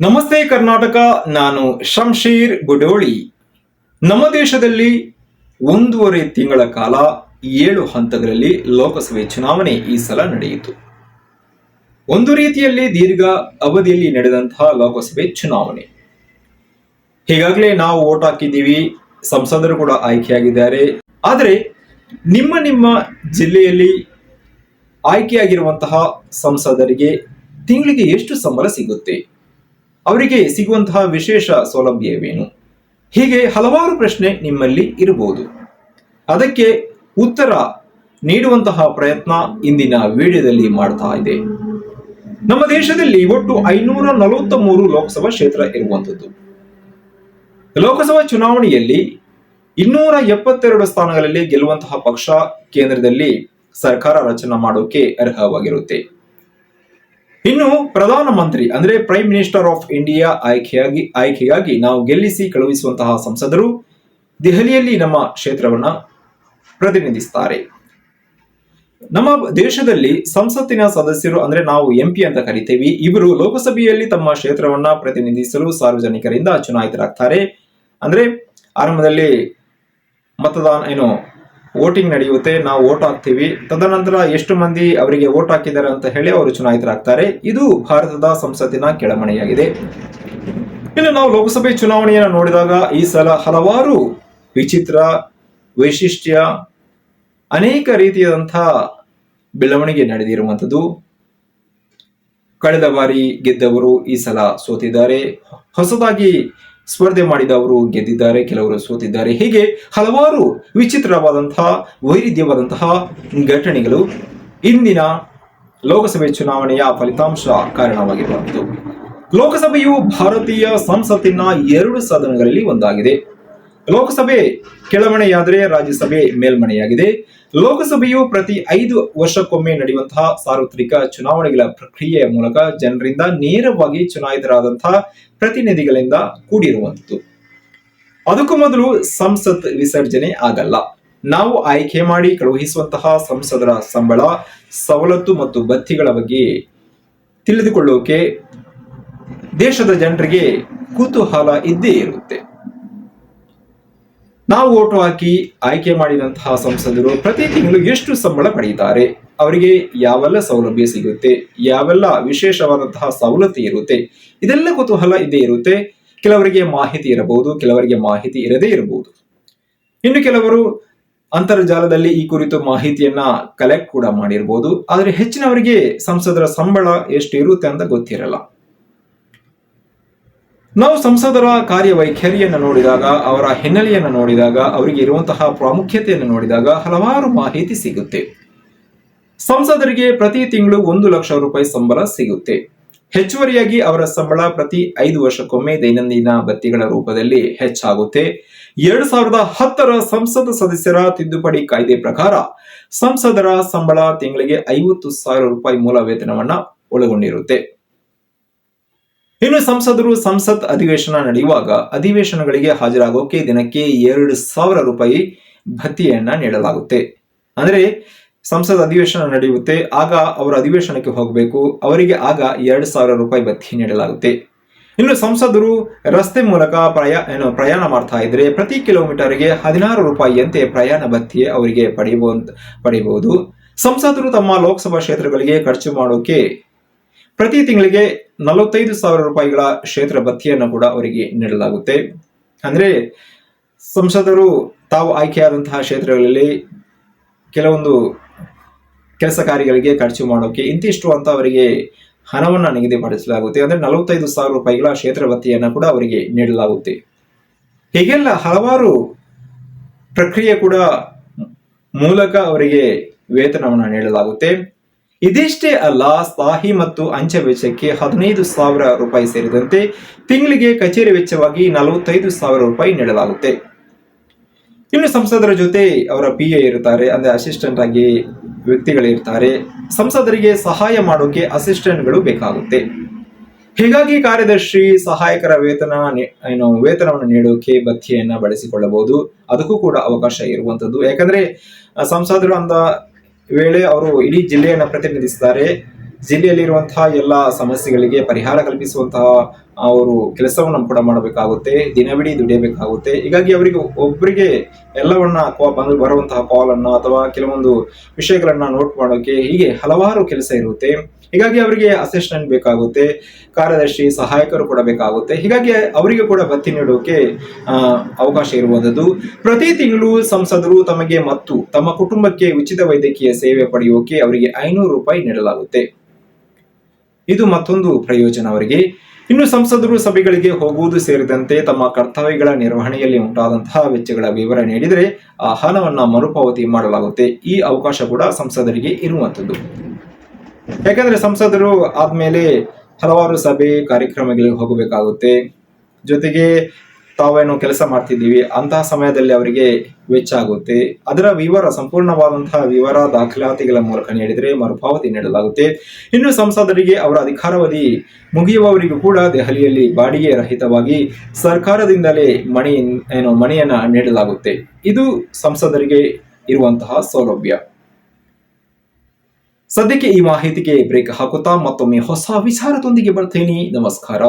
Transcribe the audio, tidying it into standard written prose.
ನಮಸ್ತೆ ಕರ್ನಾಟಕ. ನಾನು ಶಂಶೀರ್ ಗುಡೋಳಿ. ನಮ್ಮ ದೇಶದಲ್ಲಿ 1.5 ತಿಂಗಳ ಕಾಲ 7 ಹಂತಗಳಲ್ಲಿ ಲೋಕಸಭೆ ಚುನಾವಣೆ ಈ ಸಲ ನಡೆಯಿತು. ಒಂದು ರೀತಿಯಲ್ಲಿ ದೀರ್ಘ ಅವಧಿಯಲ್ಲಿ ನಡೆದಂತಹ ಲೋಕಸಭೆ ಚುನಾವಣೆ. ಈಗಾಗಲೇ ನಾವು ವೋಟ್ ಹಾಕಿದ್ದೀವಿ, ಸಂಸದರು ಕೂಡ ಆಯ್ಕೆಯಾಗಿದ್ದಾರೆ. ಆದರೆ ನಿಮ್ಮ ಜಿಲ್ಲೆಯಲ್ಲಿ ಆಯ್ಕೆಯಾಗಿರುವಂತಹ ಸಂಸದರಿಗೆ ತಿಂಗಳಿಗೆ ಎಷ್ಟು ಸಂಬಳ ಸಿಗುತ್ತೆ, ಅವರಿಗೆ ಸಿಗುವಂತಹ ವಿಶೇಷ ಸೌಲಭ್ಯವೇನು, ಹೀಗೆ ಹಲವಾರು ಪ್ರಶ್ನೆ ನಿಮ್ಮಲ್ಲಿ ಇರಬಹುದು. ಅದಕ್ಕೆ ಉತ್ತರ ನೀಡುವಂತಹ ಪ್ರಯತ್ನ ಇಂದಿನ ವಿಡಿಯೋದಲ್ಲಿ ಮಾಡ್ತಾ ಇದೆ. ನಮ್ಮ ದೇಶದಲ್ಲಿ ಒಟ್ಟು 543 ಲೋಕಸಭಾ ಕ್ಷೇತ್ರ ಇರುವಂತದ್ದು. ಲೋಕಸಭಾ ಚುನಾವಣೆಯಲ್ಲಿ 272 ಸ್ಥಾನಗಳಲ್ಲಿ ಗೆಲ್ಲುವಂತಹ ಪಕ್ಷ ಕೇಂದ್ರದಲ್ಲಿ ಸರ್ಕಾರ ರಚನೆ ಮಾಡೋಕೆ ಅರ್ಹವಾಗಿರುತ್ತೆ. ಇನ್ನು ಪ್ರಧಾನಮಂತ್ರಿ ಅಂದ್ರೆ ಪ್ರೈಮ್ ಮಿನಿಸ್ಟರ್ ಆಫ್ ಇಂಡಿಯಾ ಆಯ್ಕೆಗಾಗಿ ನಾವು ಗೆಲ್ಲಿಸಿ ಕಳುಹಿಸುವಂತಹ ಸಂಸದರು ದೆಹಲಿಯಲ್ಲಿ ನಮ್ಮ ಕ್ಷೇತ್ರವನ್ನ ಪ್ರತಿನಿಧಿಸುತ್ತಾರೆ. ನಮ್ಮ ದೇಶದಲ್ಲಿ ಸಂಸತ್ತಿನ ಸದಸ್ಯರು ಅಂದ್ರೆ ನಾವು ಎಂಪಿ ಅಂತ ಕರಿತೇವೆ. ಇವರು ಲೋಕಸಭೆಯಲ್ಲಿ ತಮ್ಮ ಕ್ಷೇತ್ರವನ್ನ ಪ್ರತಿನಿಧಿಸಲು ಸಾರ್ವಜನಿಕರಿಂದ ಚುನಾಯಿತರಾಗ್ತಾರೆ. ಅಂದ್ರೆ ಆರಂಭದಲ್ಲಿ ಮತದಾನ ವೋಟಿಂಗ್ ನಡೆಯುತ್ತೆ, ನಾವು ವೋಟ್ ಹಾಕ್ತೀವಿ. ತದನಂತರ ಎಷ್ಟು ಮಂದಿ ಅವರಿಗೆ ವೋಟ್ ಹಾಕಿದ್ದಾರೆ ಅಂತ ಹೇಳಿ ಅವರು ಚುನಾಯಿತರಾಗ್ತಾರೆ. ಇದು ಭಾರತದ ಸಂಸತ್ತಿನ ಕೆಳಮನೆಯಾಗಿದೆ. ಇನ್ನು ನಾವು ಲೋಕಸಭೆ ಚುನಾವಣೆಯನ್ನು ನೋಡಿದಾಗ ಈ ಸಲ ಹಲವಾರು ವಿಚಿತ್ರ ವೈಶಿಷ್ಟ್ಯ, ಅನೇಕ ರೀತಿಯಾದಂತಹ ಬೆಳವಣಿಗೆ ನಡೆದಿರುವಂಥದ್ದು. ಕಳೆದ ಬಾರಿ ಗೆದ್ದವರು ಈ ಸಲ ಸೋತಿದ್ದಾರೆ, ಹೊಸದಾಗಿ ಸ್ಪರ್ಧೆ ಮಾಡಿದವರು ಗೆದ್ದಿದ್ದಾರೆ, ಕೆಲವರು ಸೋತಿದ್ದಾರೆ. ಹೀಗೆ ಹಲವಾರು ವಿಚಿತ್ರವಾದಂತಹ ವೈರುಧ್ಯವಾದಂತಹ ಘಟನೆಗಳು ಇಂದಿನ ಲೋಕಸಭೆ ಚುನಾವಣೆಯ ಫಲಿತಾಂಶ ಕಾರಣವಾಗಿರುವಂಥದ್ದು. ಲೋಕಸಭೆಯು ಭಾರತೀಯ ಸಂಸತ್ತಿನ 2 ಸದನಗಳಲ್ಲಿ ಒಂದಾಗಿದೆ. ಲೋಕಸಭೆ ಕೆಳಮನೆಯಾದರೆ ರಾಜ್ಯಸಭೆ ಮೇಲ್ಮನೆಯಾಗಿದೆ. ಲೋಕಸಭೆಯು ಪ್ರತಿ 5 ವರ್ಷಕ್ಕೊಮ್ಮೆ ನಡೆಯುವಂತಹ ಸಾರ್ವತ್ರಿಕ ಚುನಾವಣೆಗಳ ಪ್ರಕ್ರಿಯೆಯ ಮೂಲಕ ಜನರಿಂದ ನೇರವಾಗಿ ಚುನಾಯಿತರಾದಂತಹ ಪ್ರತಿನಿಧಿಗಳಿಂದ ಕೂಡಿರುವಂಥದ್ದು. ಅದಕ್ಕೂ ಮೊದಲು ಸಂಸತ್ ವಿಸರ್ಜನೆ ಆಗಲ್ಲ. ನಾವು ಆಯ್ಕೆ ಮಾಡಿ ಕಳುಹಿಸುವಂತಹ ಸಂಸದರ ಸಂಬಳ, ಸವಲತ್ತು ಮತ್ತು ಬತ್ತಿಗಳ ಬಗ್ಗೆ ತಿಳಿದುಕೊಳ್ಳೋಕೆ ದೇಶದ ಜನರಿಗೆ ಕುತೂಹಲ ಇದ್ದೇ ಇರುತ್ತೆ. ನಾವು ವೋಟ್ ಹಾಕಿ ಆಯ್ಕೆ ಮಾಡಿದಂತಹ ಸಂಸದರು ಪ್ರತಿ ತಿಂಗಳು ಎಷ್ಟು ಸಂಬಳ ಪಡೆಯುತ್ತಾರೆ, ಅವರಿಗೆ ಯಾವೆಲ್ಲ ಸೌಲಭ್ಯ ಸಿಗುತ್ತೆ, ಯಾವೆಲ್ಲ ವಿಶೇಷವಾದಂತಹ ಸವಲತ್ತು ಇರುತ್ತೆ, ಇದೆಲ್ಲ ಕುತೂಹಲ ಇದ್ದೇ ಇರುತ್ತೆ. ಕೆಲವರಿಗೆ ಮಾಹಿತಿ ಇರಬಹುದು, ಕೆಲವರಿಗೆ ಮಾಹಿತಿ ಇರದೇ ಇರಬಹುದು. ಇನ್ನು ಕೆಲವರು ಅಂತರ್ಜಾಲದಲ್ಲಿ ಈ ಕುರಿತು ಮಾಹಿತಿಯನ್ನ ಕಲೆಕ್ಟ್ ಕೂಡ ಮಾಡಿರಬಹುದು. ಆದರೆ ಹೆಚ್ಚಿನವರಿಗೆ ಸಂಸದರ ಸಂಬಳ ಎಷ್ಟು ಇರುತ್ತೆ ಅಂತ ಗೊತ್ತಿರಲ್ಲ. ನಾವು ಸಂಸದರ ಕಾರ್ಯವೈಖರಿಯನ್ನು ನೋಡಿದಾಗ, ಅವರ ಹಿನ್ನೆಲೆಯನ್ನು ನೋಡಿದಾಗ, ಅವರಿಗೆ ಇರುವಂತಹ ಪ್ರಾಮುಖ್ಯತೆಯನ್ನು ನೋಡಿದಾಗ ಹಲವಾರು ಮಾಹಿತಿ ಸಿಗುತ್ತೆ. ಸಂಸದರಿಗೆ ಪ್ರತಿ ತಿಂಗಳು 1 ಲಕ್ಷ ರೂಪಾಯಿ ಸಂಬಳ ಸಿಗುತ್ತೆ. ಹೆಚ್ಚುವರಿಯಾಗಿ ಅವರ ಸಂಬಳ ಪ್ರತಿ 5 ವರ್ಷಕ್ಕೊಮ್ಮೆ ದೈನಂದಿನ ಭತ್ಯೆಗಳ ರೂಪದಲ್ಲಿ ಹೆಚ್ಚಾಗುತ್ತೆ. 2010ರ ಸಂಸತ್ ಸದಸ್ಯರ ತಿದ್ದುಪಡಿ ಕಾಯ್ದೆ ಪ್ರಕಾರ ಸಂಸದರ ಸಂಬಳ ತಿಂಗಳಿಗೆ 50,000 ರೂಪಾಯಿ ಮೂಲ ವೇತನವನ್ನ ಒಳಗೊಂಡಿರುತ್ತೆ. ಇನ್ನು ಸಂಸದರು ಸಂಸತ್ ಅಧಿವೇಶನ ನಡೆಯುವಾಗ ಅಧಿವೇಶನಗಳಿಗೆ ಹಾಜರಾಗೋಕೆ ದಿನಕ್ಕೆ 2,000 ರೂಪಾಯಿ ಭತ್ಯೆಯನ್ನ ನೀಡಲಾಗುತ್ತೆ. ಅಂದ್ರೆ ಸಂಸತ್ ಅಧಿವೇಶನ ನಡೆಯುತ್ತೆ, ಆಗ ಅವರು ಅಧಿವೇಶನಕ್ಕೆ ಹೋಗಬೇಕು, ಅವರಿಗೆ ಆಗ 2,000 ರೂಪಾಯಿ ಭತ್ಯೆ ನೀಡಲಾಗುತ್ತೆ. ಇನ್ನು ಸಂಸದರು ರಸ್ತೆ ಮೂಲಕ ಪ್ರಯಾಣ ಮಾಡ್ತಾ ಇದ್ರೆ ಪ್ರತಿ ಕಿಲೋಮೀಟರ್ಗೆ 16 ರೂಪಾಯಿಯಂತೆ ಪ್ರಯಾಣ ಭತ್ಯೆ ಅವರಿಗೆ ಪಡೆಯಬಹುದು. ಸಂಸದರು ತಮ್ಮ ಲೋಕಸಭಾ ಕ್ಷೇತ್ರಗಳಿಗೆ ಖರ್ಚು ಮಾಡೋಕೆ ಪ್ರತಿ ತಿಂಗಳಿಗೆ 45,000 ರೂಪಾಯಿಗಳ ಕ್ಷೇತ್ರ ಭತ್ಯೆಯನ್ನು ಕೂಡ ಅವರಿಗೆ ನೀಡಲಾಗುತ್ತೆ. ಅಂದ್ರೆ ಸಂಸದರು ತಾವು ಆಯ್ಕೆಯಾದಂತಹ ಕ್ಷೇತ್ರಗಳಲ್ಲಿ ಕೆಲವೊಂದು ಕೆಲಸ ಕಾರ್ಯಗಳಿಗೆ ಖರ್ಚು ಮಾಡೋಕೆ ಇಂತಿಷ್ಟು ಅಂತ ಅವರಿಗೆ ಹಣವನ್ನ ನಿಗದಿಪಡಿಸಲಾಗುತ್ತೆ. ಅಂದ್ರೆ 45,000 ರೂಪಾಯಿಗಳ ಕ್ಷೇತ್ರ ಭತ್ಯೆಯನ್ನು ಕೂಡ ಅವರಿಗೆ ನೀಡಲಾಗುತ್ತೆ. ಹೀಗೆಲ್ಲ ಹಲವಾರು ಪ್ರಕ್ರಿಯೆ ಕೂಡ ಮೂಲಕ ಅವರಿಗೆ ವೇತನವನ್ನು ನೀಡಲಾಗುತ್ತೆ. ಇದಿಷ್ಟೇ ಅಲ್ಲ, ಸ್ಥಾಯಿ ಮತ್ತು ಅಂಚೆ ವೆಚ್ಚಕ್ಕೆ 15,000 ರೂಪಾಯಿ ಸೇರಿದಂತೆ ತಿಂಗಳಿಗೆ ಕಚೇರಿ ವೆಚ್ಚವಾಗಿ 45,000 ರೂಪಾಯಿ ನೀಡಲಾಗುತ್ತೆ. ಇನ್ನು ಸಂಸದರ ಜೊತೆ ಅವರ PA ಇರ್ತಾರೆ, ಅಂದ್ರೆ ಅಸಿಸ್ಟೆಂಟ್ ಆಗಿ ವ್ಯಕ್ತಿಗಳಿರ್ತಾರೆ. ಸಂಸದರಿಗೆ ಸಹಾಯ ಮಾಡೋಕೆ ಅಸಿಸ್ಟೆಂಟ್ಗಳು ಬೇಕಾಗುತ್ತೆ. ಹೀಗಾಗಿ ಕಾರ್ಯದರ್ಶಿ, ಸಹಾಯಕರ ವೇತನವನ್ನು ನೀಡೋಕೆ ಭತ್ಯೆಯನ್ನ ಬಳಸಿಕೊಳ್ಳಬಹುದು. ಅದಕ್ಕೂ ಕೂಡ ಅವಕಾಶ ಇರುವಂತದ್ದು. ಯಾಕಂದ್ರೆ ಸಂಸದರು ಅಂದ ವೇಳೆ ಅವರು ಇಡೀ ಜಿಲ್ಲೆಯನ್ನು ಪ್ರತಿನಿಧಿಸುತ್ತಾರೆ. ಜಿಲ್ಲೆಯಲ್ಲಿರುವಂತಹ ಎಲ್ಲ ಸಮಸ್ಯೆಗಳಿಗೆ ಪರಿಹಾರ ಕಲ್ಪಿಸುವಂತಹ ಅವರು ಕೆಲಸವನ್ನು ಕೂಡ ಮಾಡಬೇಕಾಗುತ್ತೆ, ದಿನವಿಡೀ ದುಡಿಯಬೇಕಾಗುತ್ತೆ. ಹೀಗಾಗಿ ಅವರಿಗೆ ಒಬ್ಬರಿಗೆ ಎಲ್ಲವನ್ನ ಬರುವಂತಹ ಕಾಲ್ ಅನ್ನ ಅಥವಾ ಕೆಲವೊಂದು ವಿಷಯಗಳನ್ನ ನೋಟ್ ಮಾಡೋಕೆ ಹೀಗೆ ಹಲವಾರು ಕೆಲಸ ಇರುತ್ತೆ. ಹೀಗಾಗಿ ಅವರಿಗೆ ಅಸಿಸ್ಟೆಂಟ್ ಬೇಕಾಗುತ್ತೆ, ಕಾರ್ಯದರ್ಶಿ ಸಹಾಯಕರು ಕೂಡ ಬೇಕಾಗುತ್ತೆ. ಹೀಗಾಗಿ ಅವರಿಗೆ ಕೂಡ ಭತ್ಯೆ ನೀಡೋಕೆ ಅವಕಾಶ ಇರುವಂತದ್ದು. ಪ್ರತಿ ತಿಂಗಳು ಸಂಸದರು ತಮಗೆ ಮತ್ತು ತಮ್ಮ ಕುಟುಂಬಕ್ಕೆ ಉಚಿತ ವೈದ್ಯಕೀಯ ಸೇವೆ ಪಡೆಯೋಕೆ ಅವರಿಗೆ 500 ರೂಪಾಯಿ ನೀಡಲಾಗುತ್ತೆ. ಇದು ಮತ್ತೊಂದು ಪ್ರಯೋಜನ ಅವರಿಗೆ. ಇನ್ನು ಸಂಸದರು ಸಭೆಗಳಿಗೆ ಹೋಗುವುದು ಸೇರಿದಂತೆ ತಮ್ಮ ಕರ್ತವ್ಯಗಳ ನಿರ್ವಹಣೆಯಲ್ಲಿ ಉಂಟಾದಂತಹ ವೆಚ್ಚಗಳ ವಿವರ ನೀಡಿದರೆ ಆ ಹಣವನ್ನ ಮರುಪಾವತಿ ಮಾಡಲಾಗುತ್ತೆ. ಈ ಅವಕಾಶ ಕೂಡ ಸಂಸದರಿಗೆ ಇರುವಂತದ್ದು. ಯಾಕಂದ್ರೆ ಸಂಸದರು ಆದ್ಮೇಲೆ ಹಲವಾರು ಸಭೆ ಕಾರ್ಯಕ್ರಮಗಳಿಗೆ ಹೋಗಬೇಕಾಗುತ್ತೆ. ಜೊತೆಗೆ ತಾವೇನು ಕೆಲಸ ಮಾಡ್ತಿದ್ದೀವಿ ಅಂತಹ ಸಮಯದಲ್ಲಿ ಅವರಿಗೆ ವೆಚ್ಚ ಆಗುತ್ತೆ. ಅದರ ಸಂಪೂರ್ಣವಾದಂತಹ ವಿವರ ದಾಖಲಾತಿಗಳ ಮೂಲಕ ನೀಡಿದರೆ ಮರುಪಾವತಿ ನೀಡಲಾಗುತ್ತೆ. ಇನ್ನು ಸಂಸದರಿಗೆ ಅವರ ಅಧಿಕಾರಾವಧಿ ಮುಗಿಯುವವರಿಗೂ ಕೂಡ ದೆಹಲಿಯಲ್ಲಿ ಬಾಡಿಗೆ ರಹಿತವಾಗಿ ಸರ್ಕಾರದಿಂದಲೇ ಮನೆಯನ್ನ ನೀಡಲಾಗುತ್ತೆ. ಇದು ಸಂಸದರಿಗೆ ಇರುವಂತಹ ಸೌಲಭ್ಯ. ಸದ್ಯಕ್ಕೆ ಈ ಮಾಹಿತಿಗೆ ಬ್ರೇಕ್ ಹಾಕುತ್ತಾ ಮತ್ತೊಮ್ಮೆ ಹೊಸ ವಿಚಾರದೊಂದಿಗೆ ಬರ್ತೀನಿ. ನಮಸ್ಕಾರ.